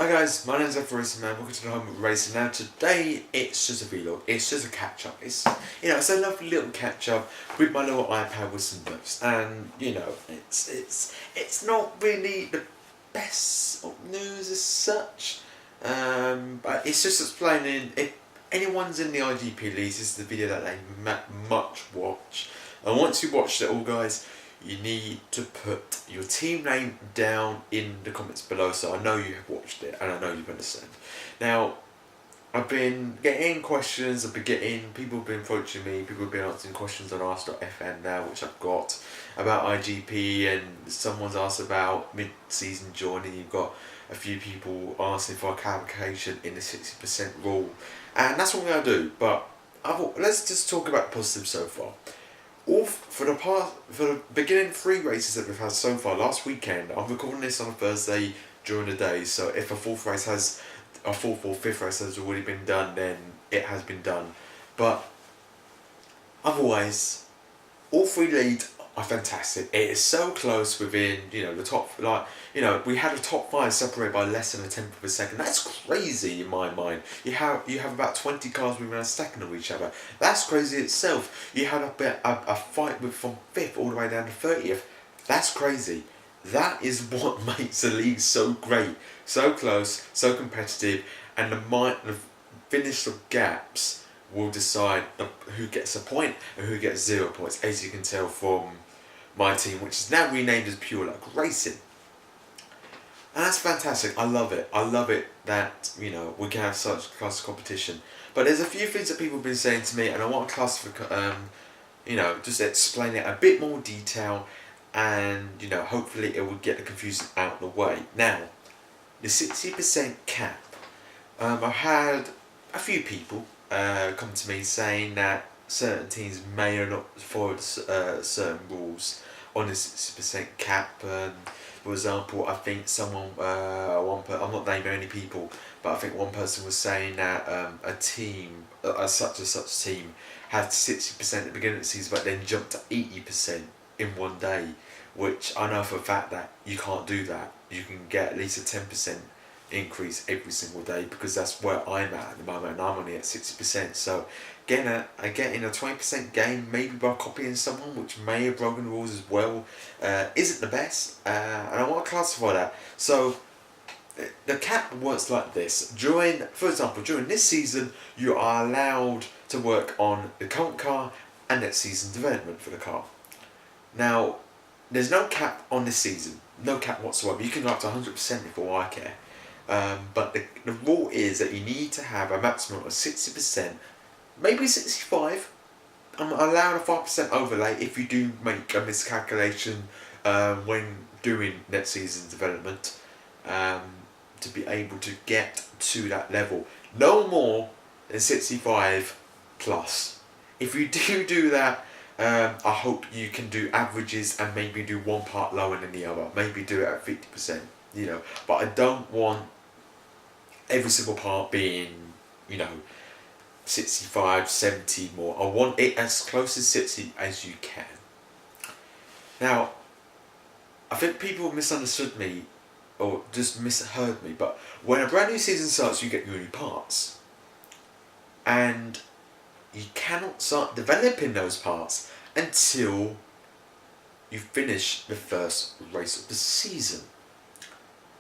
Hi guys, my name's Ever Racing Man. Welcome to the Home of Racing. Now today it's just a vlog. It's just a catch up. It's a lovely little catch up with my little iPad with some notes, and it's not really the best of news as such, but it's just explaining if anyone's in the IGP leagues. This is the video that they much watch, and once you watched it all, guys, you need to put your team name down in the comments below, so I know you have watched it and I know you've understand. Now, I've been getting questions, people have been approaching me, people have been answering questions on Ask.fm now, which I've got, about IGP, and someone's asked about mid-season joining. You've got a few people asking for a clarification in the 60% rule, and that's what we're going to do, but let's just talk about the positives so far. For the beginning 3 races that we've had so far, last weekend, I'm recording this on a Thursday during the day, so if a fourth or fifth race has already been done, then it has been done. But otherwise, all 3 leads are fantastic. It is so close within, the top, we had a top 5 separated by less than a tenth of a second. That's crazy in my mind. You have about 20 cars within a second of each other. That's crazy itself. You had a fight from 5th all the way down to 30th. That's crazy. That is what makes the league so great, so close, so competitive, and the finish of gaps will decide who gets a point and who gets 0 points, as you can tell from my team, which is now renamed as Pure Luck Racing. And that's fantastic. I love it. I love it that, we can have such class competition. But there's a few things that people have been saying to me, and I want to just explain it a bit more detail, and, hopefully it will get the confusion out of the way. Now, the 60% cap. I've had a few people come to me saying that certain teams may or not follow certain rules on this 60% cap. For example, I think I'm not naming any people, but I think one person was saying that a team, such and such team, had 60% at the beginning of the season, but then jumped to 80% in one day, which I know for a fact that you can't do that. You can get at least a 10% increase every single day, because that's where I'm at the moment, and I'm only at 60%. So getting a 20% gain, maybe by copying someone which may have broken the rules as well, isn't the best, and I want to classify that. So the cap works like this. For example, during this season, you are allowed to work on the current car and next season's development for the car. Now, there's no cap on this season, no cap whatsoever. You can go up to 100% before I care. But the rule is that you need to have a maximum of 60%, maybe 65. I'm allowing a 5% overlay if you do make a miscalculation when doing next season's development, to be able to get to that level. No more than 65 plus. If you do that, I hope you can do averages and maybe do one part lower than the other. Maybe do it at 50%. But I don't want every single part being, 65, 70 more. I want it as close as 60 as you can. Now, I think people misunderstood me, or just misheard me, but when a brand new season starts, you get your new parts. And you cannot start developing those parts until you finish the first race of the season.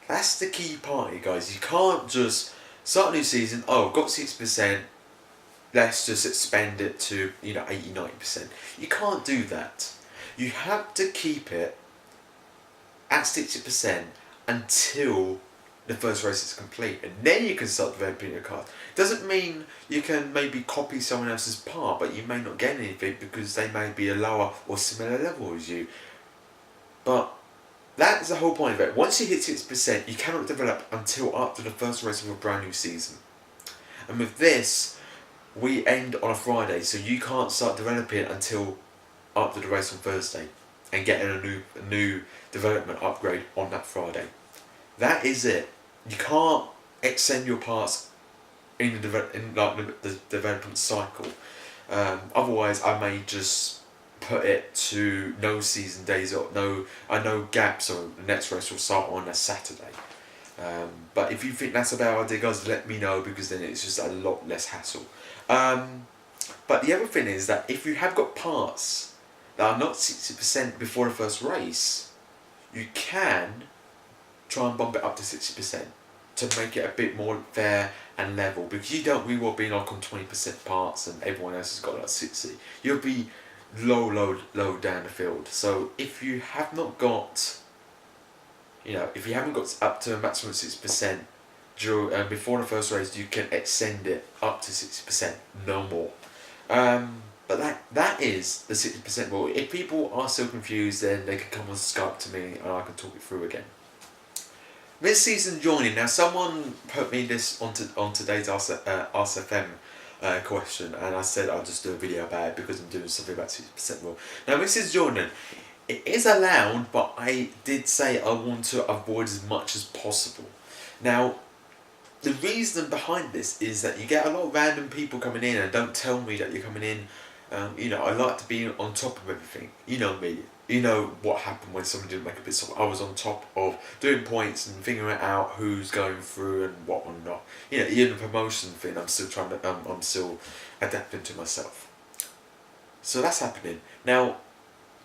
That's the key part here, guys. You can't just start a new season, got 6%, let's just expand it to 80, 90%. You can't do that. You have to keep it at 60% until the first race is complete, and then you can start developing your car. Doesn't mean you can maybe copy someone else's part, but you may not get anything because they may be a lower or similar level as you. But that is the whole point of it. Once you hit 6%, you cannot develop until after the first race of a brand new season. And with this, we end on a Friday, so you can't start developing until after the race on Thursday, and getting a new development upgrade on that Friday. That is it. You can't extend your parts in the development cycle. Otherwise, I may just put it to no season days, or no gaps, or the next race will start on a Saturday. But if you think that's a bad idea, guys, let me know, because then it's just a lot less hassle. But the other thing is that if you have got parts that are not 60% before the first race, you can try and bump it up to 60% to make it a bit more fair and level, because you don't really want to be like on 20% parts and everyone else has got like 60. You'll be low down the field. So if you have not got, if you haven't got up to a maximum 60% before the first race, you can extend it up to 60%, no more. But that is the 60% rule. If people are still confused, then they can come on Skype to me and I can talk it through again. Mid-season joining. Now, someone put me this on today's RSFM question, and I said I'll just do a video about it because I'm doing something about 60% rule. Now, mid-season joining, it is allowed, but I did say I want to avoid as much as possible. Now, the reason behind this is that you get a lot of random people coming in and don't tell me that you're coming in. I like to be on top of everything. You know me. You know what happened when someone didn't make a bit. So I was on top of doing points and figuring out who's going through and what or not. Even the promotion thing, I'm still trying to. I'm still adapting to myself. So that's happening now.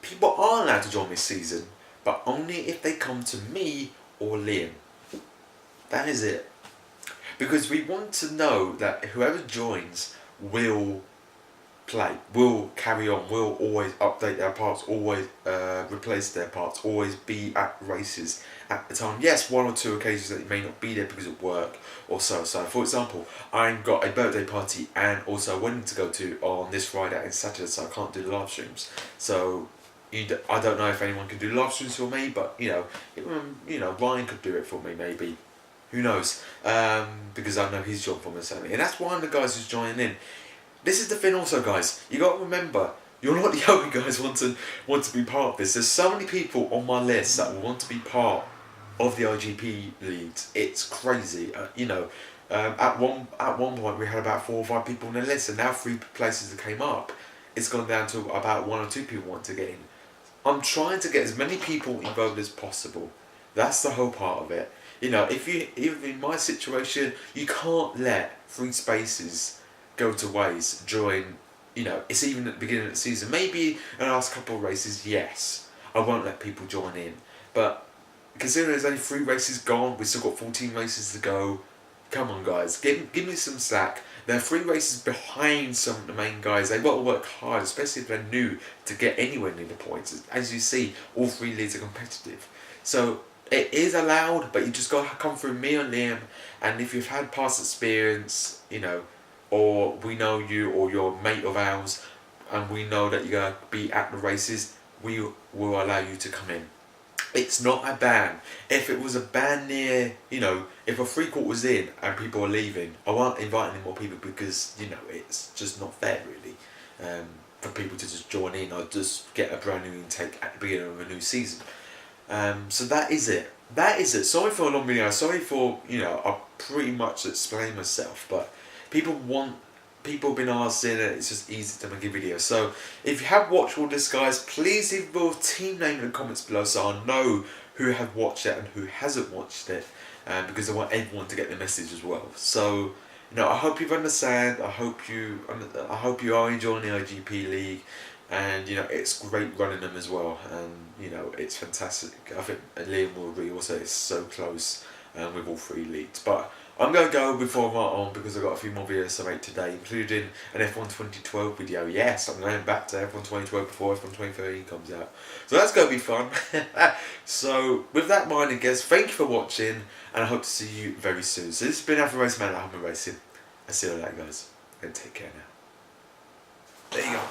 People are allowed to join this season, but only if they come to me or Liam. That is it. Because we want to know that whoever joins will play, will carry on, will always update their parts, always replace their parts, always be at races at the time. Yes, one or two occasions that you may not be there because of work or so. So, for example, I've got a birthday party and also a wedding to go to on this Friday and Saturday, so I can't do the live streams. So, I don't know if anyone can do live streams for me, but Ryan could do it for me maybe. Who knows? Because I know he's joined for me certainly, and that's one of the guys who's joining in. This is the thing also, guys. You got to remember, you're not the only guys want to be part of this. There's so many people on my list that want to be part of the IGP leagues. It's crazy. At one point we had about 4 or 5 people on the list, and now 3 places that came up, it's gone down to about 1 or 2 people want to get in. I'm trying to get as many people involved as possible. That's the whole part of it. If in my situation, you can't let 3 spaces go to waste during, it's even at the beginning of the season. Maybe in the last couple of races, yes, I won't let people join in. But considering there's only 3 races gone, we've still got 14 races to go. Come on, guys, give me some slack. They're 3 races behind some of the main guys. They've got to work hard, especially if they're new, to get anywhere near the points. As you see, all 3 leagues are competitive. So it is allowed, but you just got to come through me or Liam. And if you've had past experience, or we know you or you're a mate of ours, and we know that you're going to be at the races, we will allow you to come in. It's not a ban. If it was a ban near, if a free court was in and people are leaving, I won't invite any more people because, it's just not fair really for people to just join in or just get a brand new intake at the beginning of a new season. So that is it. Sorry for a long video. Sorry for, I pretty much explained myself, but people have been asking, and it's just easy to make a video. So if you have watched all this, guys, please leave your team name in the comments below so I know who have watched it and who hasn't watched it, because I want everyone to get the message as well. So I hope you understand. I hope you are enjoying the IGP League, and it's great running them as well, and it's fantastic. I think Liam will agree also, it's so close with all 3 leagues. But I'm going to go before I'm on because I've got a few more videos to make today, including an F1 2012 video. Yes, I'm going back to F1 2012 before F1 2013 comes out. So that's going to be fun. So with that in mind, I guess, thank you for watching, and I hope to see you very soon. So this has been Alpha Race Man at Hummer Racing. I'll see you later, guys, and take care now. There you go.